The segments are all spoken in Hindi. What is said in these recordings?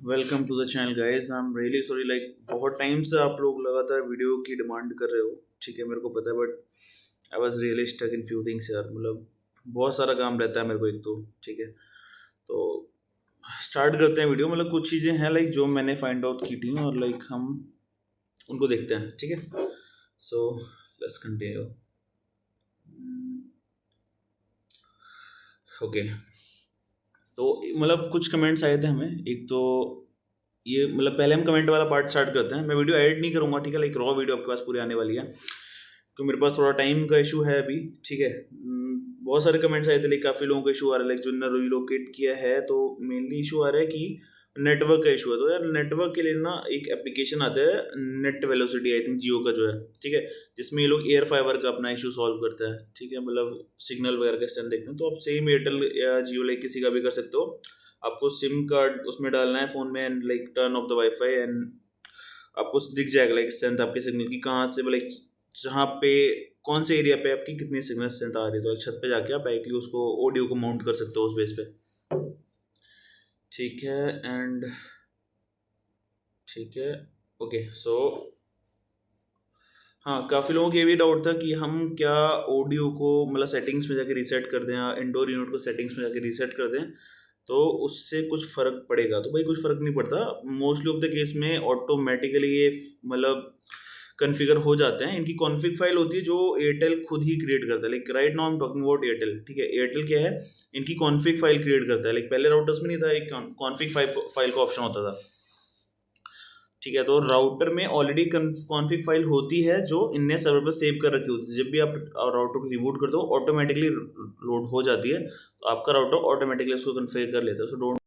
Welcome to the channel guys. I am really sorry, like बहुत टाइम से आप लोग लगातार वीडियो की डिमांड कर रहे हो। ठीक है, मेरे को पता है, but I was really stuck in few things यार। मतलब बहुत सारा काम रहता है मेरे को एक तो। ठीक है, तो स्टार्ट करते हैं वीडियो। मतलब कुछ चीज़ें हैं लाइक जो मैंने फाइंड आउट की थी और लाइक हम उनको देखते हैं। ठीक है, सो लेट्स कंटिन्यू। ओके, तो मतलब कुछ कमेंट्स आए थे हमें। एक तो ये मतलब पहले हम कमेंट वाला पार्ट स्टार्ट करते हैं। मैं वीडियो एडिट नहीं करूंगा, ठीक है, लाइक रॉ वीडियो आपके पास पूरी आने वाली है। तो मेरे पास थोड़ा टाइम का इशू है अभी। ठीक है, बहुत सारे कमेंट्स आए थे, लाइक काफ़ी लोगों का इशू आ रहा है, लाइक जिन्होंने रिलोकेट किया है तो मेनली इशू आ रहा है कि नेटवर्क का इशू है। तो यार नेटवर्क के लिए ना एक एप्लीकेशन आता है, नेट वेलोसिटी, आई थिंक जियो का जो है। ठीक है, जिसमें ये लोग एयर फाइबर का अपना इशू सॉल्व करता है। ठीक है, मतलब सिग्नल वगैरह का स्टैंड देखते हैं। तो आप सेम एयरटेल या जियो लाइक किसी का भी कर सकते हो। आपको सिम कार्ड उसमें डालना है फ़ोन में and like turn off the wifi and आपको दिख जाएगा लाइक स्ट्रेंथ आपके सिग्नल की कहाँ से, लाइक जहाँ पे कौन से एरिया पे आपकी कितनी सिग्नल स्ट्रेंथ आ रही है। तो एक छत पे जाके आप डायरेक्टली उसको ऑडियो को माउंट कर सकते हो उस बेस पे। ठीक है, एंड ठीक है, ओके सो हाँ, काफ़ी लोगों को ये भी डाउट था कि हम क्या ऑडियो को मतलब सेटिंग्स में जाके रीसेट कर दें या इंडोर यूनिट को सेटिंग्स में जाके रीसेट कर दें तो उससे कुछ फ़र्क पड़ेगा। तो भाई कुछ फ़र्क नहीं पड़ता। मोस्टली ऑफ द केस में ऑटोमेटिकली ये मतलब कॉन्फ़िगर हो जाते हैं। इनकी कॉन्फ़िग फाइल होती है जो एयरटेल खुद ही क्रिएट करता है। Like right now I am talking about Airtel. ठीक है, एयरटेल क्या है, इनकी कॉन्फ़िग फाइल क्रिएट करता है। लाइक पहले राउटर्स में नहीं था, एक कॉन्फ़िग फाइल का ऑप्शन होता था। ठीक है, तो राउटर में ऑलरेडी कॉन्फ़िग फाइल होती है जो इनने सर्वर पर सेव कर रखी होती है। जब भी आप राउटर को रिबूट करते हो ऑटोमेटिकली लोड हो जाती है, तो आपका राउटर ऑटोमेटिकली उसको कन्फिगर कर लेता है। So don't.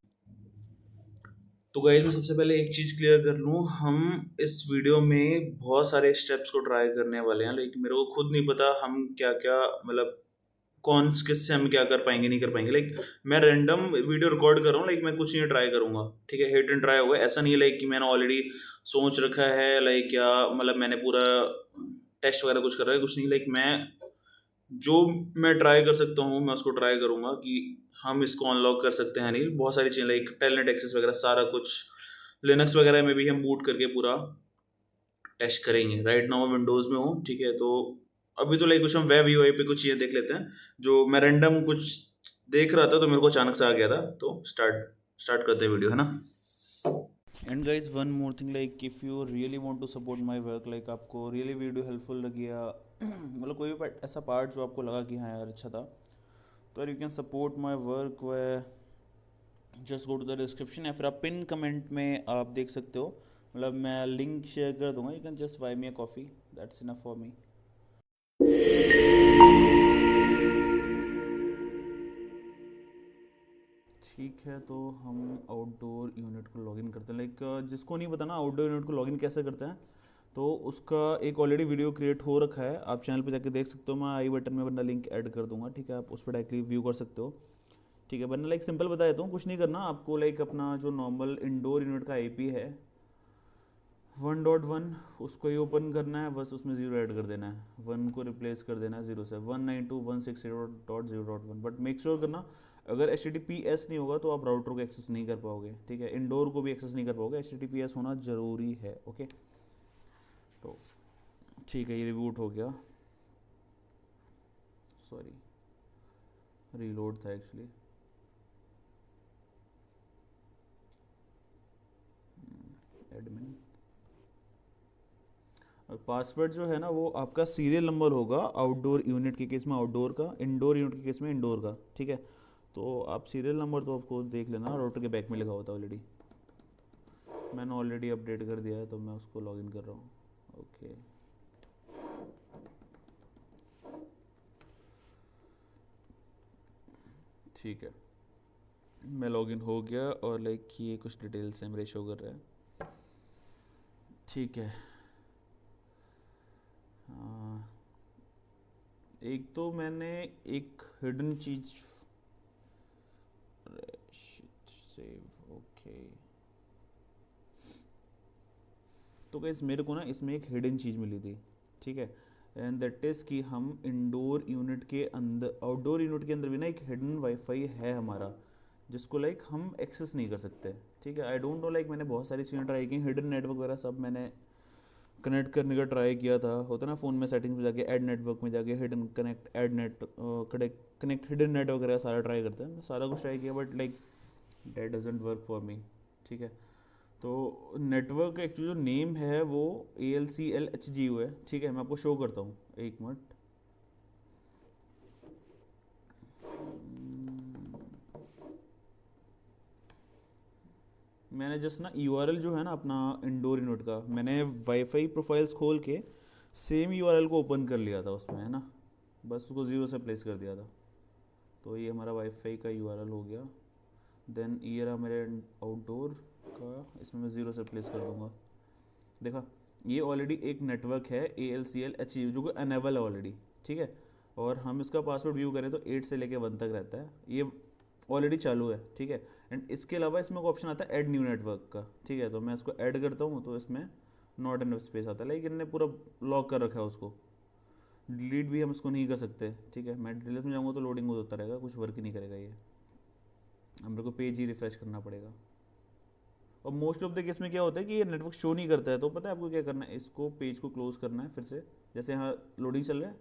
तो गाइस मैं सबसे पहले एक चीज़ क्लियर कर लूँ, हम इस वीडियो में बहुत सारे स्टेप्स को ट्राई करने वाले हैं। लेकिन मेरे को खुद नहीं पता हम क्या क्या मतलब कौन किससे हम क्या कर पाएंगे नहीं कर पाएंगे। लाइक मैं रैंडम वीडियो रिकॉर्ड कर रहा हूँ, लाइक मैं कुछ नहीं ट्राई करूंगा। ठीक है, हिट एंड ट्राई होगा। ऐसा नहीं है लाइक कि मैंने ऑलरेडी सोच रखा है लाइक क्या मतलब मैंने पूरा टेस्ट वगैरह कुछ कर रहा है, कुछ नहीं। लाइक मैं जो मैं ट्राई कर सकता हूँ मैं उसको ट्राई करूँगा कि हम इसको अनलॉक कर सकते हैं नहीं। बहुत सारी चीज़ें लाइक टेलनेट एक्सेस वगैरह सारा कुछ लिनक्स वगैरह में भी हम बूट करके पूरा टेस्ट करेंगे। राइट नाउ मैं विंडोज़ में हूँ। ठीक है, तो अभी तो लाइक कुछ हम वेब यूआई पे कुछ चीज़ें देख लेते हैं। जो मैं रैंडम कुछ देख रहा था तो मेरे को अचानक से आ गया था। तो स्टार्ट स्टार्ट करते हैं वीडियो, है ना। And guys one more thing, like if you really want to support my work, like आपको रियली वीडियो हेल्पफुल लगी या मतलब कोई भी ऐसा पार्ट जो आपको लगा कि हाँ यार अच्छा था, तो you can support my work way just go to the description या फिर आप पिन कमेंट में आप देख सकते हो। मतलब मैं लिंक शेयर कर दूंगा, you can just by me a coffee, that's enough for me. ठीक है, तो हम आउटडोर यूनिट को लॉगिन करते हैं। लाइक जिसको नहीं पता ना आउटडोर यूनिट को लॉगिन कैसे करते हैं, तो उसका एक ऑलरेडी वीडियो क्रिएट हो रखा है, आप चैनल पे जाके देख सकते हो। मैं आई बटन में वरना लिंक ऐड कर दूंगा। ठीक है, आप उस पर डायरेक्टली व्यू कर सकते हो। ठीक है, वरना लाइक सिंपल बता देता हूँ, कुछ नहीं करना आपको। लाइक अपना जो नॉर्मल इंडोर यूनिट का आईपी है 1.1 उसको ही ओपन करना है, बस उसमें ज़ीरो ऐड कर देना है। वन को रिप्लेस कर देना है ज़ीरो से। 192.168.0.0.1। बट मेक श्योर करना अगर HTTPS नहीं होगा तो आप राउटर को एक्सेस नहीं कर पाओगे। ठीक है, इंडोर को भी एक्सेस नहीं कर पाओगे, HTTPS होना ज़रूरी है। ओके, तो ठीक है, ये रिबूट हो गया। सॉरी, रीलोड था एक्चुअली। एडमिन और पासवर्ड जो है ना वो आपका सीरियल नंबर होगा, आउटडोर यूनिट के केस में आउटडोर का, इंडोर यूनिट के केस में इंडोर का। ठीक है, तो आप सीरियल नंबर तो आपको देख लेना, राउटर के बैक में लिखा होता है ऑलरेडी। मैंने ऑलरेडी अपडेट कर दिया है तो मैं उसको लॉगिन कर रहा हूँ। ओके, ठीक है, मैं लॉगिन हो गया और लाइक ये कुछ डिटेल्स हैं मेरे शो कर रहे हैं। ठीक है, हाँ, एक तो मैंने एक हिडन चीज सेव। ओके, तो गाइस मेरे को ना इसमें एक हिडन चीज़ मिली थी। ठीक है, एंड दैट इज़ कि हम इंडोर यूनिट के अंदर, आउटडोर यूनिट के अंदर भी ना एक हिडन वाईफाई है हमारा, जिसको लाइक हम एक्सेस नहीं कर सकते, ठीक है। आई डोंट नो, लाइक मैंने बहुत सारी चीज़ें ट्राई की, हिडन नेटवर्क वगैरह सब मैंने कनेक्ट करने का ट्राई किया था। होता है ना फ़ोन में सेटिंग्स में जाके ऐड नेटवर्क में जाके hidden connect add net connect hidden net वगैरह सारा ट्राई करते हैं, मैं सारा कुछ ट्राई किया, but like that doesn't work for me, ठीक है। तो नेटवर्क एक्चुअली जो नेम है वो ALCLHGU है, ठीक है। मैं आपको शो करता हूँ, एक मिनट। मैंने जस्ट ना URL जो है ना अपना इंडोर यूनिट का, मैंने वाईफाई प्रोफाइल्स खोल के सेम URL को ओपन कर लिया था उसमें, है ना, बस उसको 0 से प्लेस कर दिया था। तो ये हमारा वाईफाई का URL हो गया। देन ये रहा मेरे आउटडोर का, इसमें मैं 0 से प्लेस कर दूंगा। देखा, ये ऑलरेडी एक नेटवर्क है ALCLHU जो कि अनेबल है ऑलरेडी, ठीक है। और हम इसका पासवर्ड व्यू करें तो 8 से लेके 1 तक रहता है, ये ऑलरेडी चालू है, ठीक है। एंड इसके अलावा इसमें एक ऑप्शन आता है ऐड न्यू नेटवर्क का, ठीक है। तो मैं इसको ऐड करता हूँ तो इसमें नॉट इनफ स्पेस आता है, लेकिन इन्होंने पूरा लॉक कर रखा है उसको, डिलीट भी हम इसको नहीं कर सकते, ठीक है। मैं डिटेल्स में जाऊँगा तो लोडिंग होता रहेगा, कुछ वर्क ही नहीं करेगा ये, हम लोग को पेज ही रिफ्रेश करना पड़ेगा। और मोस्ट ऑफ द केस में क्या होता है कि ये नेटवर्क शो नहीं करता है, तो पता है आपको क्या करना है, इसको पेज को क्लोज करना है फिर से, जैसे यहाँ लोडिंग चल रहा है,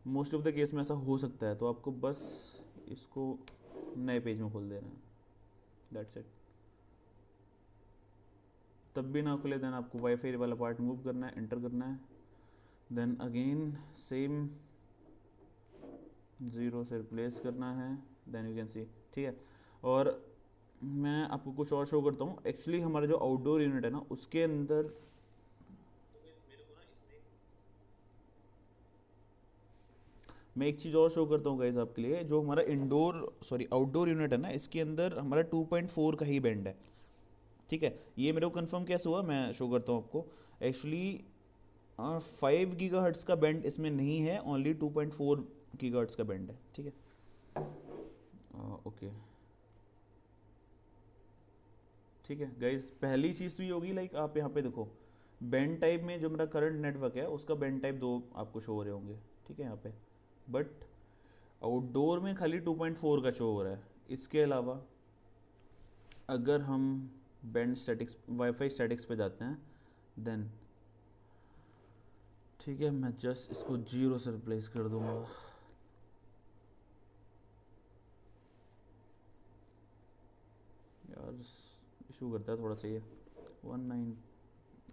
मोस्ट ऑफ द केस में ऐसा हो सकता है, तो आपको बस इसको नए पेज में खोल देना है, दैट्स इट। तब भी ना खुले, देन आपको वाईफाई वाला पार्ट मूव करना है, एंटर करना है, देन अगेन सेम 0 से रिप्लेस करना है, देन यू कैन सी, ठीक है। और मैं आपको कुछ और शो करता हूँ, एक्चुअली हमारा जो आउटडोर यूनिट है ना उसके अंदर, मैं एक चीज़ और शो करता हूँ गाइस आपके लिए, जो हमारा आउटडोर यूनिट है ना, इसके अंदर हमारा 2.4 का ही बैंड है, ठीक है। ये मेरे को कंफर्म कैसे हुआ, मैं शो करता हूँ आपको। एक्चुअली 5 GHz का बैंड इसमें नहीं है, ओनली 2.4 GHz का बैंड है, ठीक है। ओके, ठीक है गाइज, पहली चीज़ तो ये होगी, लाइक आप यहाँ पे देखो बैंड टाइप में जो मेरा करंट नेटवर्क है उसका बैंड टाइप 2 आपको शो हो रहे होंगे, ठीक है यहाँ पे। बट आउटडोर में खाली 2.4 का शो हो रहा है। इसके अलावा अगर हम बैंड स्टैटिक्स वाईफाई स्टैटिक्स पे जाते हैं, देन ठीक है, मैं जस्ट इसको 0 से रिप्लेस कर दूंगा। यार इशू करता है थोड़ा सा ये 19,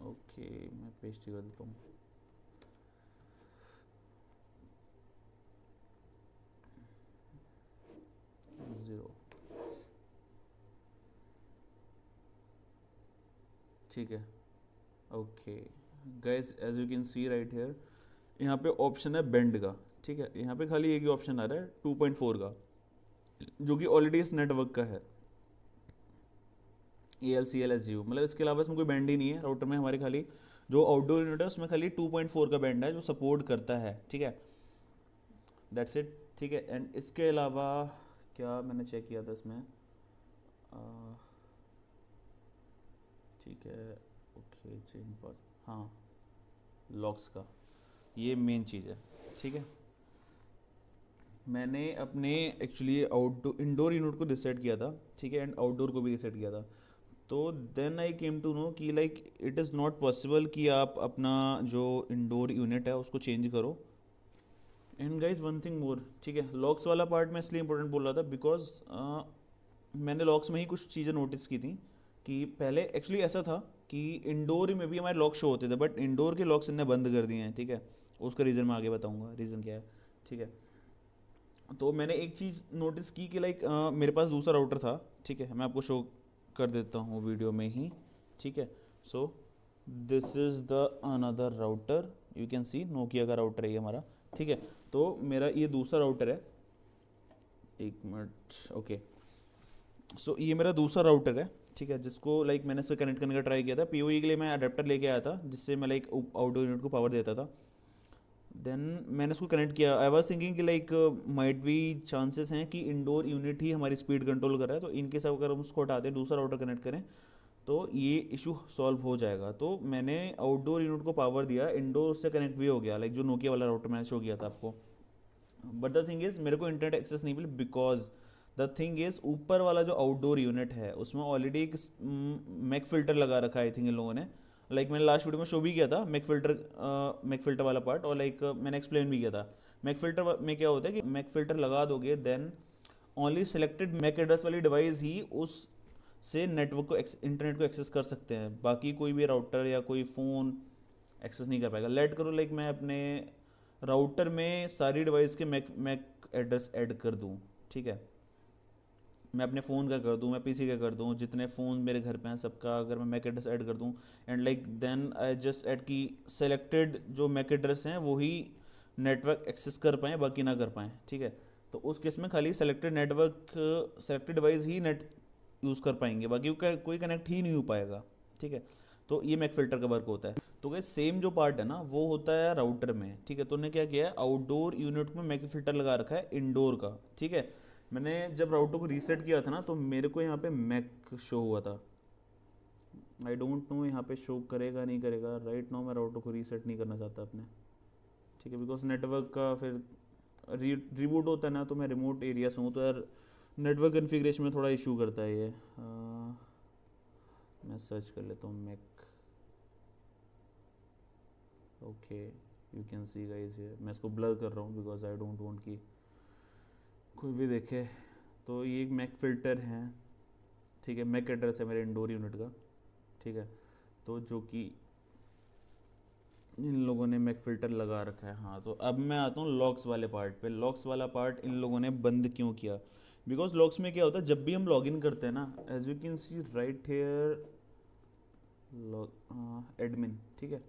ओके मैं पेस्ट ही कर देता हूँ। ज़ीरो, ठीक है। Okay guys, as you can see right here, यहाँ पे ऑप्शन है बेंड का, ठीक है। यहाँ पे खाली एक ही ऑप्शन आ रहा है 2.4 का, जो कि ऑलरेडी इस नेटवर्क का है, ALCLHGU, मतलब इसके अलावा इसमें कोई बैंड ही नहीं है राउटर में। हमारे खाली जो आउटडोर यूनिट है उसमें खाली 2.4 का बैंड है जो सपोर्ट करता है, ठीक है, दैट्स इट, ठीक है। एंड इसके अलावा क्या मैंने चेक किया था इसमें, ठीक है, ओके चेंज पास, हाँ लॉक्स का, ये मेन चीज़ है, ठीक है। मैंने अपने एक्चुअली आउटडोर इंडोर यूनिट को रिसेट किया था, ठीक है, एंड आउटडोर को भी रिसेट किया था। तो then I came to know कि like it is not possible कि आप अपना जो इंडोर यूनिट है उसको चेंज करो। And guys one thing more, ठीक है, लॉक्स वाला पार्ट मैं इसलिए इंपॉर्टेंट बोल रहा था बिकॉज मैंने लॉक्स में ही कुछ चीज़ें नोटिस की थी कि पहले एक्चुअली ऐसा था कि इंडोर में भी हमारे लॉक शो होते थे, बट इंडोर के लॉक्स इनने बंद कर दिए हैं, ठीक है। उसका रीज़न मैं आगे बताऊंगा, रीज़न क्या है, ठीक है। तो मैंने एक चीज़ नोटिस की कि लाइक मेरे पास दूसरा राउटर था, ठीक है, मैं आपको शो कर देता हूँ वीडियो में ही, ठीक है। So this is the another router, you can C Nokia का राउटर है ये हमारा, ठीक है। तो मेरा ये दूसरा राउटर है, एक मिनट, ओके। सो ये मेरा दूसरा राउटर है, ठीक है, जिसको लाइक मैंने इससे कनेक्ट करने का ट्राई किया था। PoE के लिए मैं अडेप्टर लेके आया था जिससे मैं लाइक आउटडोर यूनिट को पावर देता था। देन मैंने उसको कनेक्ट किया, आई वॉज थिंकिंग कि लाइक माइट भी चांसेस हैं कि इंडोर यूनिट ही हमारी स्पीड कंट्रोल कर रहा है, तो इनके साथ अगर हम उसको हटा दें दूसरा राउटर कनेक्ट करें तो ये इशू सॉल्व हो जाएगा। तो मैंने आउटडोर यूनिट को पावर दिया, इंडोर उससे कनेक्ट भी हो गया, लाइक जो नोकिया वाला राउटर मैंने शो किया था आपको। बट द थिंग इज़ मेरे को इंटरनेट एक्सेस नहीं मिली because the the thing is ऊपर वाला जो आउटडोर यूनिट है उसमें ऑलरेडी एक मैक फिल्टर लगा रखा है आई थिंक इन लोगों ने। मैंने लास्ट वीडियो में शो भी किया था मैक फिल्टर वाला पार्ट, और मैंने एक्सप्लेन भी किया था। मैक फिल्टर में क्या होता है कि मैक फिल्टर लगा दोगे then only selected MAC address वाली डिवाइस ही उस से नेटवर्क को इंटरनेट को एक्सेस कर सकते हैं, बाकी कोई भी राउटर या कोई फ़ोन एक्सेस नहीं कर पाएगा। लेट करो मैं अपने राउटर में सारी डिवाइस के मैक मैक एड्रेस ऐड कर दूं, ठीक है, मैं अपने फ़ोन का कर दूं, मैं पीसी का कर दूं, जितने फ़ोन मेरे घर पे हैं सबका अगर मैं मैक एड्रेस ऐड कर दूं, and then I just add की सेलेक्टेड जो मैक एड्रेस हैं वो ही नेटवर्क एक्सेस कर पाएँ, बाकी ना कर पाएँ, ठीक है। तो उस केस में खाली सेलेक्टेड नेटवर्क सेलेक्टेड डिवाइस ही नेट यूज़ कर पाएंगे, बाकी कोई कनेक्ट ही नहीं हो पाएगा, ठीक है। तो ये मैक फिल्टर का वर्क होता है। तो क्या सेम जो पार्ट है ना वो होता है राउटर में, ठीक है। तो उन्होंने क्या किया है, आउटडोर यूनिट में मैक फिल्टर लगा रखा है इंडोर का, ठीक है। मैंने जब राउटर को रीसेट किया था ना तो मेरे को यहाँ पे मैक शो हुआ था। आई डोंट नो यहाँ पे शो करेगा नहीं करेगा। राइट नाउ मैं राउटर को रीसेट नहीं करना चाहता अपने, ठीक है, बिकॉज नेटवर्क का फिर रिबूट होता है ना, तो मैं रिमोट एरिया से हूँ तो यार नेटवर्क कन्फिग्रेशन में थोड़ा इशू करता है ये। मैं सर्च कर लेता हूँ MAC. Okay, you can see guys here. मैं इसको ब्लर कर रहा हूँ बिकॉज आई डोंट वांट कि कोई भी देखे। तो ये एक मैक फिल्टर है, ठीक है, मैक एड्रेस है मेरे इंडोर यूनिट का, ठीक है। तो जो कि इन लोगों ने मैक फिल्टर लगा रखा है। हाँ, तो अब मैं आता हूँ लॉक्स वाले पार्ट पे। लॉक्स वाला पार्ट इन लोगों ने बंद क्यों किया, बिकॉज लॉक्स में क्या होता है, जब भी हम लॉगिन करते हैं ना, as you can see right here admin, ठीक है।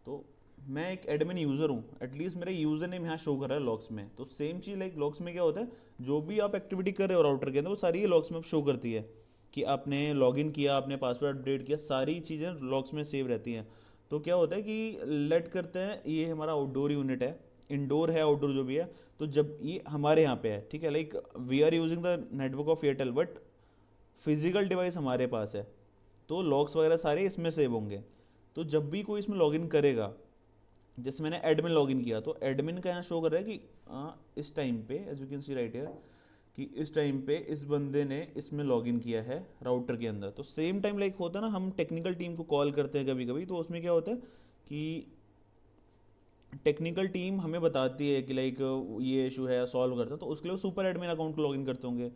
तो मैं एक एडमिन यूज़र हूँ, एटलीस्ट मेरा यूज़र नेम यहाँ शो कर रहा है लॉक्स में। तो सेम चीज़ लॉक्स में क्या होता है, जो भी आप एक्टिविटी कर रहे हो राउटर के अंदर वो सारी लॉक्स में शो करती है कि आपने लॉगिन किया, आपने पासवर्ड अपडेट किया, सारी चीज़ें लॉक्स में सेव रहती हैं। तो क्या होता है कि लेट करते हैं ये हमारा आउटडोर यूनिट है, इंडोर है आउटडोर जो भी है, तो जब ये हमारे यहाँ पे है, ठीक है, we are using the network of Airtel but physical device हमारे पास है, तो लॉग्स वगैरह सारे इसमें सेव होंगे। तो जब भी कोई इसमें लॉगिन करेगा, जैसे मैंने एडमिन लॉगिन किया तो एडमिन का यहाँ शो कर रहा है कि इस टाइम पे as you can see right here कि इस टाइम पे इस बंदे ने इसमें लॉगिन किया है राउटर के अंदर। तो सेम टाइम होता है ना, हम टेक्निकल टीम को कॉल करते हैं कभी कभी, तो उसमें क्या होता है कि टेक्निकल टीम हमें बताती है कि ये इशू है, सॉल्व करता है, तो उसके लिए सुपर एडमिन अकाउंट को लॉगिन करते होंगे।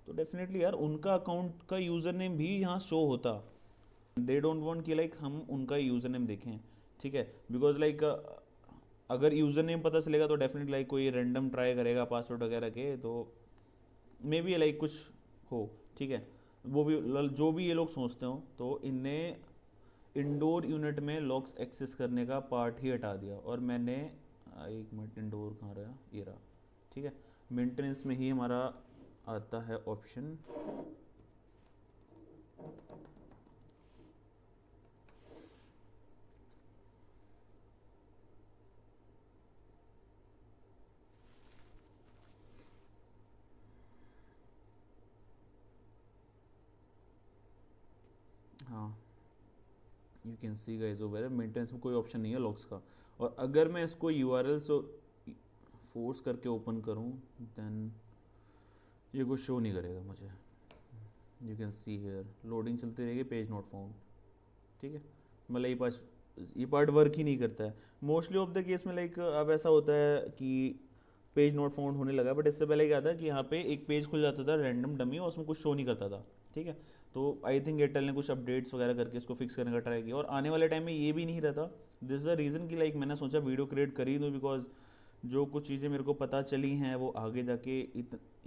तो डेफिनेटली यार उनका अकाउंट का यूज़र नेम भी यहाँ शो होता। दे डोंट वांट कि हम उनका यूज़र नेम देखें, ठीक है, बिकॉज अगर यूज़र नेम पता चलेगा तो डेफिनेटली कोई रैंडम ट्राई करेगा पासवर्ड वगैरह के, तो मे बी कुछ हो, ठीक है। वो भी जो भी ये लोग सोचते हो, तो इनने इंडोर यूनिट में लॉक्स एक्सेस करने का पार्ट ही हटा दिया। और मैंने एक मिनट, इंडोर कहाँ रहा, ये रहा, ठीक है। मेंटेनेंस में ही हमारा आता है ऑप्शन, हाँ, you can see guys over maintenance में कोई ऑप्शन नहीं है लॉक्स का। और अगर मैं इसको यूआरएल से फोर्स करके ओपन करूं देन ये कुछ शो नहीं करेगा मुझे। You can see here loading चलती रहेगी, पेज नॉट फाउंड, ठीक है। ये पार्ट वर्क ही नहीं करता है मोस्टली ऑफ द केस में। अब ऐसा होता है कि पेज नॉट फाउंड होने लगा, बट इससे पहले क्या था कि यहाँ पे एक पेज खुल जाता था रैंडम डमी और उसमें कुछ शो नहीं करता था, ठीक है। तो आई थिंक एयरटेल ने कुछ अपडेट्स वगैरह करके इसको फिक्स करने का ट्राई किया, और आने वाले टाइम में ये भी नहीं रहता। दिस इज़ द रीज़न कि मैंने सोचा वीडियो क्रिएट कर ही दूँ, बिकॉज जो कुछ चीज़ें मेरे को पता चली हैं वो आगे जाके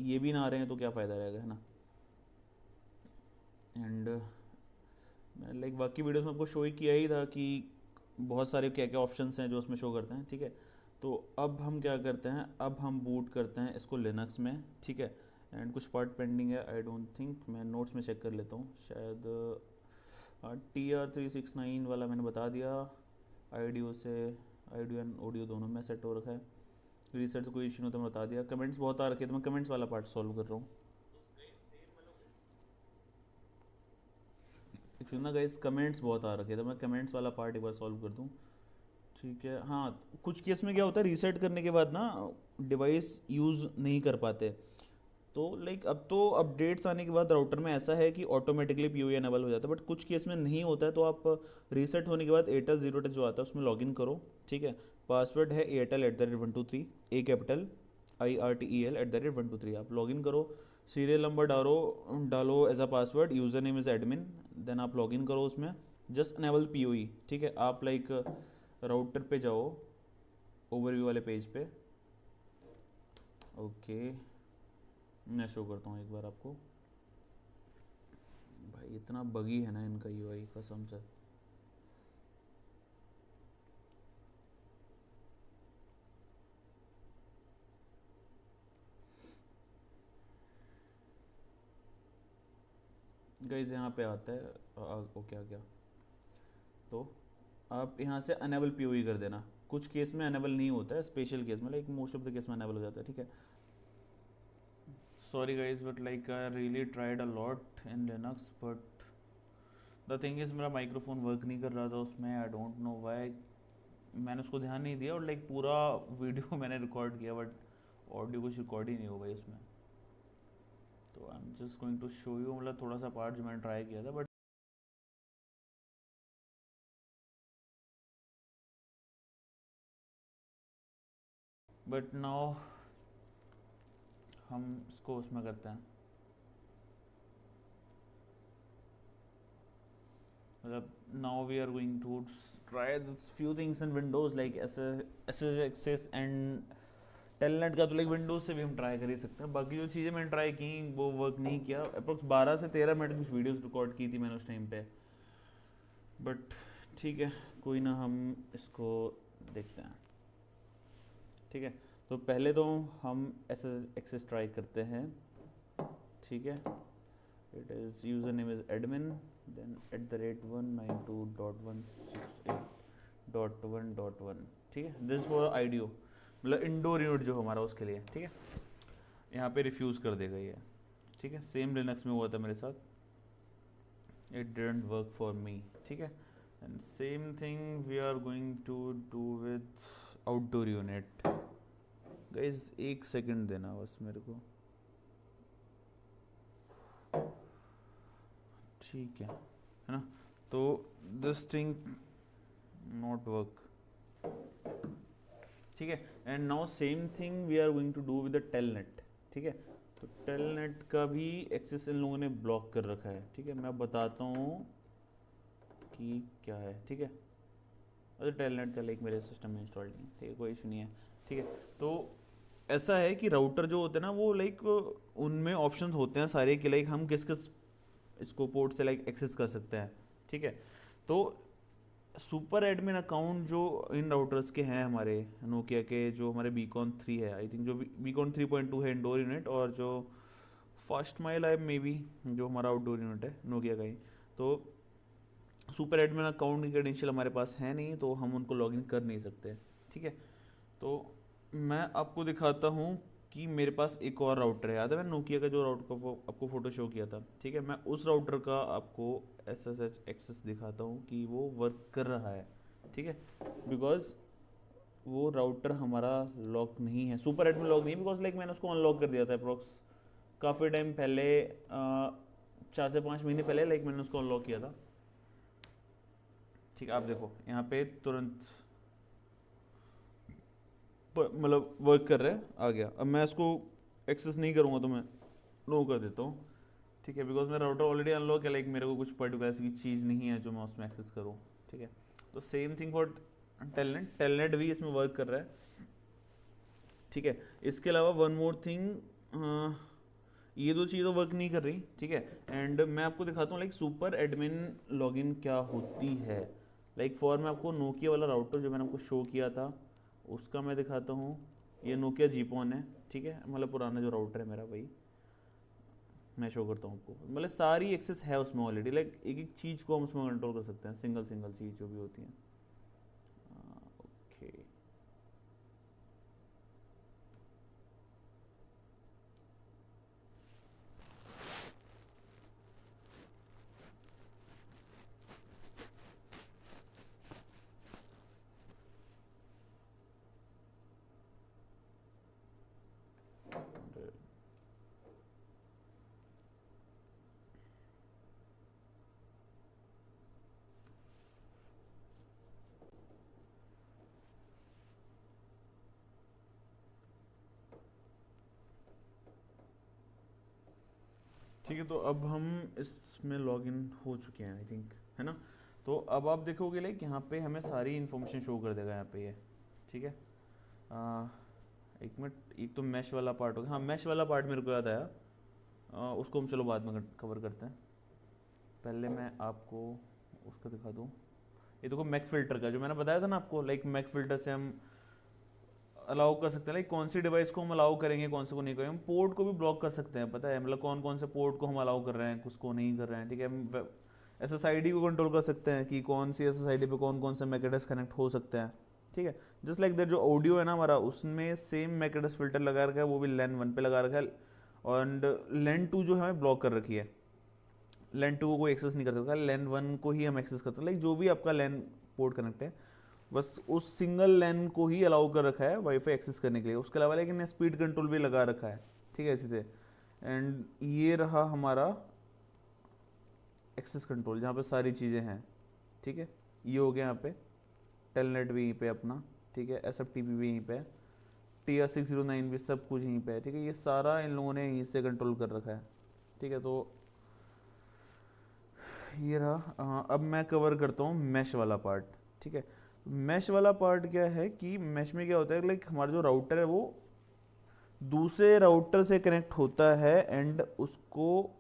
ये भी ना आ रहे हैं तो क्या फ़ायदा रहेगा, है ना। एंड मैं बाकी वीडियोस में आपको शो ही किया ही था कि बहुत सारे क्या क्या ऑप्शंस हैं जो उसमें शो करते हैं, ठीक है। तो अब हम क्या करते हैं, अब हम बूट करते हैं इसको लिनक्स में, ठीक है। एंड कुछ पार्ट पेंडिंग है, आई डोंट थिंक, मैं नोट्स में चेक कर लेता हूँ, शायद TR369 वाला मैंने बता दिया। आईडियो एंड ऑडियो दोनों में सेट हो रखा है। रीसेट से कोई इशू नहीं तो मैं बता दिया। कमेंट्स बहुत आ रखे थे, मैं कमेंट्स वाला पार्ट सॉल्व कर रहा हूँ। एक्चुअली ना गाइस कमेंट्स बहुत आ रखे थे, मैं कमेंट्स वाला पार्ट एक बार सॉल्व कर दूँ, ठीक है। हाँ, कुछ केस में क्या होता है, रीसेट करने के बाद ना डिवाइस यूज़ नहीं कर पाते। तो लाइक अब तो अपडेट्स आने के बाद राउटर में ऐसा है कि ऑटोमेटिकली पी एनेबल हो जाता है, बट कुछ केस में नहीं होता है। तो आप रीसेट होने के बाद एयरटेल जीरो टच जो आता है उसमें लॉगिन करो। ठीक है, पासवर्ड है airtel@123, ए कैपिटल IRTEL@123। आप लॉगिन करो, सीरियल नंबर डालो, डालो as a password, user name is admin, then आप लॉगिन करो उसमें, जस्ट अनेबल पी। ठीक है, आप लाइक राउटर पे जाओ, ओवरव्यू वाले पेज पे। ओके, मैं शो करता हूँ एक बार आपको। भाई इतना बगी है ना इनका यूआई, कसम से। गाइस यहाँ पे आता है, ओके आ गया। तो आप यहाँ से अनेबल पीओई कर देना। कुछ केस में अनेबल नहीं होता है, स्पेशल केस में, like most of the case में अनेबल हो जाता है। ठीक है, sorry guys, but like I really tried a lot in Linux, but the thing is मेरा माइक्रोफोन वर्क नहीं कर रहा था उसमें, आई डोंट नो व्हाई। मैंने उसको ध्यान नहीं दिया और लाइक पूरा वीडियो मैंने रिकॉर्ड किया, बट ऑडियो कुछ रिकॉर्ड ही नहीं हो गई उसमें। तो I am just going to show you, मतलब थोड़ा सा पार्ट जो मैंने ट्राई किया था, बट नाउ हम इसको उसमें करते हैं, मतलब now we are going to try this few things in Windows like S access and telnet का। तो लाइक विंडोज से भी हम ट्राई कर ही सकते हैं। बाकी जो चीज़ें मैंने ट्राई की वो वर्क नहीं किया। अप्रोक्स 12 से 13 मिनट कुछ वीडियोस रिकॉर्ड की थी मैंने उस टाइम पे, बट ठीक है, कोई ना, हम इसको देखते हैं। ठीक है, तो पहले तो हम एस एक्सेस ट्राई करते हैं। ठीक है, it is user name is admin, then @192.168.1.1। ठीक है, दिस फॉर आईडियो, मतलब इंडोर यूनिट जो हमारा उसके लिए। ठीक है, यहाँ पे रिफ्यूज़ कर देगा ये। ठीक है, सेम लिनक्स में हुआ था मेरे साथ, it didn't work for me. ठीक है, and same thing we are going to do with outdoor unit. Guys एक सेकंड देना बस मेरे को। ठीक है ना, तो दिस थिंग नॉट वर्क। ठीक है, and now same thing we are going to do with the telnet. ठीक है, तो टेलनेट का भी एक्सेस इन लोगों ने ब्लॉक कर रखा है। ठीक है, मैं बताता हूँ कि क्या है। ठीक है, अरे टेलनेट का लाइक मेरे सिस्टम में इंस्टॉल नहीं है। ठीक है, कोई इशू नहीं है। ठीक है, तो ऐसा है कि राउटर जो होते हैं ना वो लाइक उनमें ऑप्शंस होते हैं सारे कि लाइक हम किस किस इसको पोर्ट से लाइक एक्सेस कर सकते हैं। ठीक है, तो सुपर एडमिन अकाउंट जो इन राउटर्स के हैं हमारे नोकिया के, जो हमारे बीकॉन 3 है आई थिंक, जो बीकॉन 3.2 है इंडोर यूनिट, और जो फर्स्ट माइल है मे बी जो हमारा आउटडोर यूनिट है नोकिया का ही। तो सुपर एडमिन अकाउंट की क्रेडेंशियल हमारे पास है नहीं, तो हम उनको लॉगिन कर नहीं सकते। ठीक है, तो मैं आपको दिखाता हूँ कि मेरे पास एक और राउटर है। याद है मैंने नोकिया का जो राउटर का वो आपको फ़ोटो शो किया था। ठीक है, मैं उस राउटर का आपको SSH एक्सेस दिखाता हूँ कि वो वर्क कर रहा है। ठीक है, बिकॉज वो राउटर हमारा लॉक नहीं है, सुपर एडमिन लॉक नहीं है, बिकॉज लाइक मैंने उसको अनलॉक कर दिया था अप्रोक्स काफ़ी टाइम पहले, 4 से 5 महीने पहले लाइक मैंने उसको अनलॉक किया था। ठीक है, आप देखो यहाँ पे तुरंत मतलब वर्क कर रहा है, आ गया। अब मैं इसको एक्सेस नहीं करूँगा तो मैं नो कर देता हूँ। ठीक है, बिकॉज मेरा राउटर ऑलरेडी अनलॉक है, लाइक मेरे को कुछ पर्टिकुलर ऐसी चीज़ नहीं है जो मैं उसमें एक्सेस करूँ। ठीक है, तो same thing for telnet, telnet भी इसमें वर्क कर रहा है। ठीक है, इसके अलावा वन मोर थिंग, ये दो चीज़ें वर्क नहीं कर रही। ठीक है, एंड मैं आपको दिखाता हूँ लाइक सुपर एडमिन लॉगिन क्या होती है। लाइक फॉर मैं आपको नोकिया वाला राउटर जो मैंने आपको शो किया था उसका मैं दिखाता हूँ। ये नोकिया जीपॉन है। ठीक है, मतलब पुराना जो राउटर है मेरा वही मैं शो करता हूँ आपको। मतलब सारी एक्सेस है उसमें ऑलरेडी, लाइक एक एक चीज़ को हम उसमें कंट्रोल कर सकते हैं, सिंगल सिंगल चीज़ जो भी होती है। ओके, ठीक है, तो अब हम इसमें लॉगिन हो चुके हैं आई थिंक, है ना। तो अब आप देखोगे लाइक यहाँ पे हमें सारी इन्फॉर्मेशन शो कर देगा यहाँ पे ये। ठीक है, आ, एक मिनट, एक तो मैश वाला पार्ट हो गया। हाँ, मैश वाला पार्ट मेरे को याद आया, उसको हम चलो बाद में कवर करते हैं। पहले मैं आपको उसका दिखा दूँ। ये देखो मैक फिल्टर का जो मैंने बताया था ना आपको, लाइक मैक फिल्टर से हम अलाउ कर सकते हैं लाइक कौन सी डिवाइस को हम अलाउ करेंगे, कौन से को नहीं करेंगे। हम पोर्ट को भी ब्लॉक कर सकते हैं, पता है, मतलब कौन कौन से पोर्ट को हम अलाउ कर रहे हैं, किसको नहीं कर रहे हैं। ठीक है, हम SSID को कंट्रोल कर सकते हैं कि कौन सी SSID पे कौन कौन से मैक एड्रेस कनेक्ट हो सकते हैं। ठीक है, जस्ट लाइक दैट जो ऑडियो है ना हमारा, उसमें सेम मैक एड्रेस फिल्टर लगा रखा है, वो भी LAN 1 पे लगा रखा है। और LAN 2 जो है हमें ब्लॉक कर रखी है, LAN 2 को कोई एक्सेस नहीं कर सकता, LAN 1 को ही हम एक्सेस कर सकते हैं। लाइक जो भी आपका LAN पोर्ट कनेक्ट है, बस उस सिंगल लैन को ही अलाउ कर रखा है वाईफाई एक्सेस करने के लिए। उसके अलावा लेकिन स्पीड कंट्रोल भी लगा रखा है। ठीक है, इसी से। एंड ये रहा हमारा एक्सेस कंट्रोल, जहाँ पे सारी चीज़ें हैं। ठीक है, ये हो गया यहाँ पे, टेलनेट भी यहीं पे अपना। ठीक है, SFTP भी यहीं पे, TR609 भी सब कुछ यहीं पे है। ठीक है, ये सारा इन लोगों ने यहीं से कंट्रोल कर रखा है। ठीक है, तो ये रहा। अब मैं कवर करता हूँ मैश वाला पार्ट। ठीक है, मैश वाला पार्ट क्या है कि मैश में क्या होता है, लाइक हमारा जो राउटर है वो दूसरे राउटर से कनेक्ट होता है एंड उसको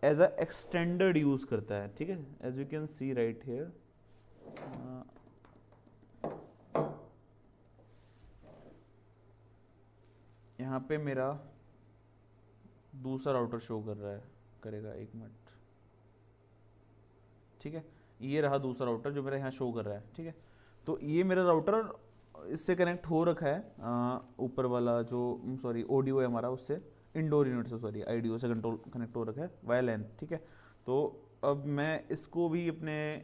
एज अ एक्सटेंडेड यूज करता है। ठीक है, as you can see right here, यहाँ पे मेरा दूसरा राउटर शो कर रहा है, करेगा, एक मिनट। ठीक है, ये रहा दूसरा राउटर जो मेरा यहाँ शो कर रहा है। ठीक है, तो ये मेरा राउटर इससे कनेक्ट हो रखा है, ऊपर वाला जो सॉरी ऑडियो है हमारा, उससे इंडोर यूनिट से, सॉरी आईडियो से कंट्रोल कनेक्ट हो रखा है वाया लैन। ठीक है, तो अब मैं इसको भी अपने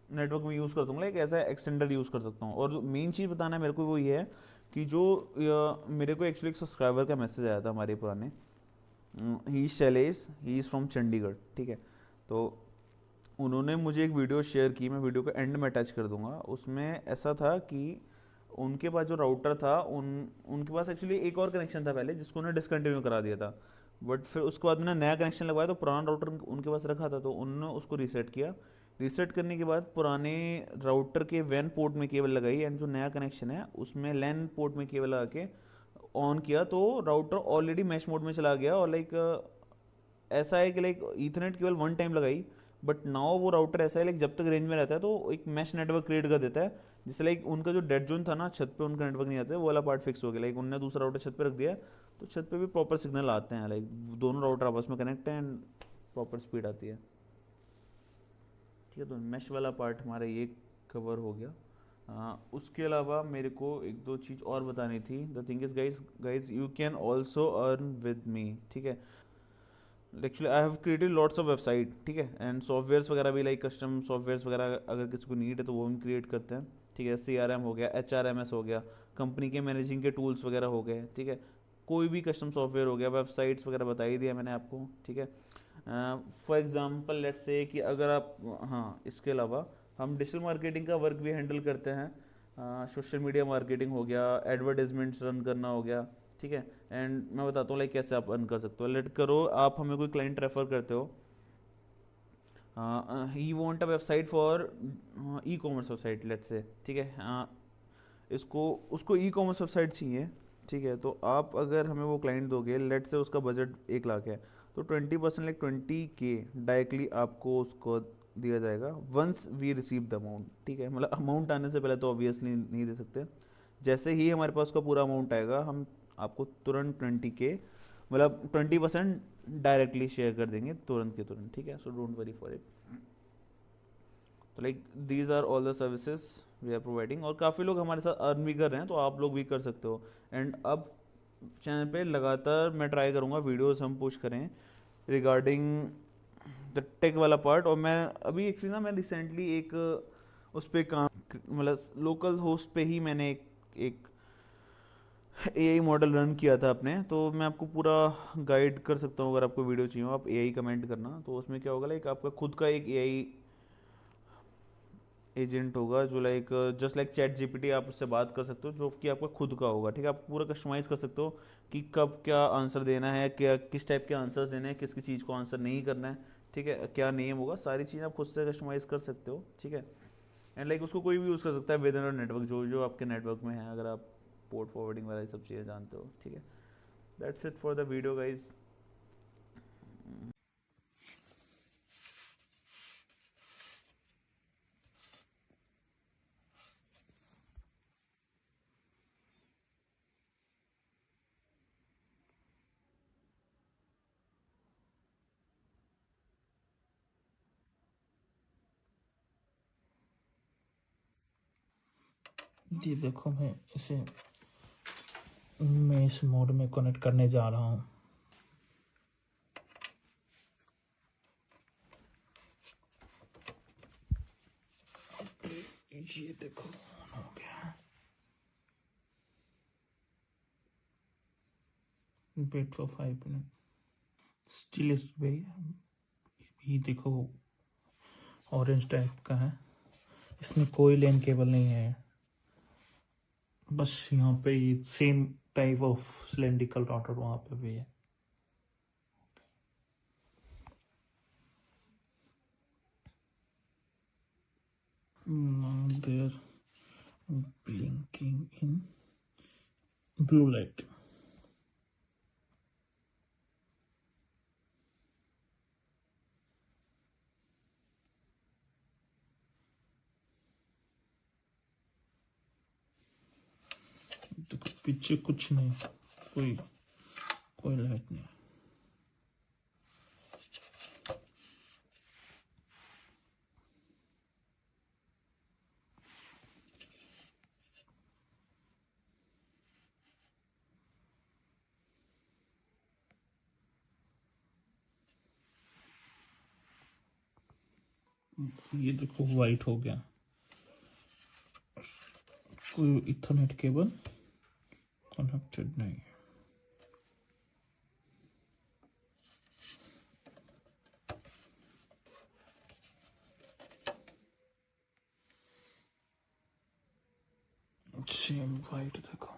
नेटवर्क में यूज़ कर दूँगा, लाइक ऐसा एक्सटेंडर यूज़ कर सकता हूँ। और मेन चीज़ बताना है मेरे को वो ये है कि जो मेरे को एक्चुअली एक सब्सक्राइबर का मैसेज आया था हमारे पुराने, ही Shailesh, he is from Chandigarh. ठीक है, तो उन्होंने मुझे एक वीडियो शेयर की, मैं वीडियो को एंड में अटैच कर दूंगा। उसमें ऐसा था कि उनके पास जो राउटर था, उनके पास एक्चुअली एक और कनेक्शन था पहले, जिसको उन्होंने डिसकंटिन्यू करा दिया था। बट फिर उसके बाद मैंने नया कनेक्शन लगवाया, तो पुराना राउटर उनके पास रखा था, तो उन्होंने उसको रीसेट किया। रीसेट करने के बाद पुराने राउटर के वैन पोर्ट में केबल लगाई, एंड जो नया कनेक्शन है उसमें लैन पोर्ट में केबल लगा के ऑन किया, तो राउटर ऑलरेडी मैश मोड में चला गया। और लाइक ऐसा है कि लाइक ईथरनेट केवल वन टाइम लगाई, बट नाउ वो राउटर ऐसा है लाइक जब तक रेंज में रहता है तो एक मैश नेटवर्क क्रिएट कर देता है, जिससे लाइक उनका जो डेड जोन था ना, छत पे उनका नेटवर्क नहीं आता है, वो वाला पार्ट फिक्स हो गया। लाइक उन्होंने दूसरा राउटर छत पे रख दिया, तो छत पे भी प्रॉपर सिग्नल आते हैं, लाइक दोनों राउटर आपस में कनेक्ट हैं एंड प्रॉपर स्पीड आती है। ठीक है, तो मैश वाला पार्ट हमारा ये कवर हो गया। उसके अलावा मेरे को एक दो चीज़ और बतानी थी। The thing is guys you can also earn with me. ठीक है, actually I have created lots of website. ठीक है, एंड सॉफ्टवेयर्स वगैरह भी, लाइक कस्टम सॉफ्टवेयर्स वगैरह अगर किसी को नीड है तो वो हम क्रिएट करते हैं। ठीक है, CRM हो गया, HRMS हो गया, कंपनी के मैनेजिंग के टूल्स वगैरह हो गए। ठीक है, कोई भी कस्टम सॉफ्टवेयर हो गया, वेबसाइट्स वगैरह बता ही दिया मैंने आपको। ठीक है, फॉर एग्जांपल लेट्स से कि अगर आप, हाँ, इसके अलावा हम डिजिटल मार्केटिंग का वर्क भी हैंडल करते हैं। सोशल मीडिया मार्केटिंग हो गया, एडवर्टाइजमेंट्स रन करना हो गया। ठीक है, एंड मैं बताता हूँ लाइक कैसे आप अर्न कर सकते हो। लेट करो आप हमें कोई क्लाइंट रेफर करते हो, he want a website for e-commerce website let's say. ठीक है, इसको उसको ई-कॉमर्स वेबसाइट चाहिए। ठीक है, तो आप अगर हमें वो क्लाइंट दोगे, लेट से उसका बजट 1 लाख है, तो 20% लाइक 20K डायरेक्टली आपको उसको दिया जाएगा once we receive the amount. ठीक है, मतलब अमाउंट आने से पहले तो ऑब्वियसली नहीं दे सकते। जैसे ही हमारे पास का पूरा अमाउंट आएगा, हम आपको तुरंत 20K, मतलब 20% डायरेक्टली शेयर कर देंगे तुरंत के तुरंत। ठीक है, so don't worry for it. तो like these are all the services we are providing, और काफ़ी लोग हमारे साथ अर्न भी कर रहे हैं, तो आप लोग भी कर सकते हो। एंड अब चैनल पे लगातार मैं ट्राई करूँगा वीडियोस हम पुश करें रिगार्डिंग द टेक वाला पार्ट। और मैं अभी एक्चुअली ना, मैं रिसेंटली एक उस पर काम, मतलब लोकल होस्ट पे ही मैंने एक AI मॉडल रन किया था अपने, तो मैं आपको पूरा गाइड कर सकता हूँ। अगर आपको वीडियो चाहिए हो, आप AI कमेंट करना, तो उसमें क्या होगा लाइक आपका खुद का एक AI एजेंट होगा जो like just like chat GPT, आप उससे बात कर सकते हो जो कि आपका खुद का होगा, ठीक है। आप पूरा कस्टमाइज़ कर सकते हो कि कब क्या आंसर देना है, क्या किस टाइप के आंसर्स देने हैं, किस किस चीज़ को आंसर नहीं करना है, ठीक है, क्या नेम होगा, सारी चीज़ें आप खुद से कस्टमाइज़ कर सकते हो, ठीक है। एंड लाइक उसको कोई भी यूज़ कर सकता है विद इन नेटवर्क, जो जो आपके नेटवर्क में है, अगर आप पोर्ट फॉरवर्डिंग वाला ये सब चीज़ें जानते हो, ठीक है। That's it for the video guys. जी देखो, मैं इस मोड में कनेक्ट करने जा रहा हूँ। ये देखो ऑन हो गया। Wait for 5 minute, still is way. ये देखो ऑरेंज टाइप का है, इसमें कोई लैन केबल नहीं है, बस यहाँ पे same type of cylindrical router वहाँ पे भी है। Now they're blinking in blue light. देखो पीछे कुछ नहीं, कोई कोई लाइट नहीं। ये देखो वाइट हो गया, कोई इथरनेट केबल कनेक्टेड नहीं। सेम वाइट देखो।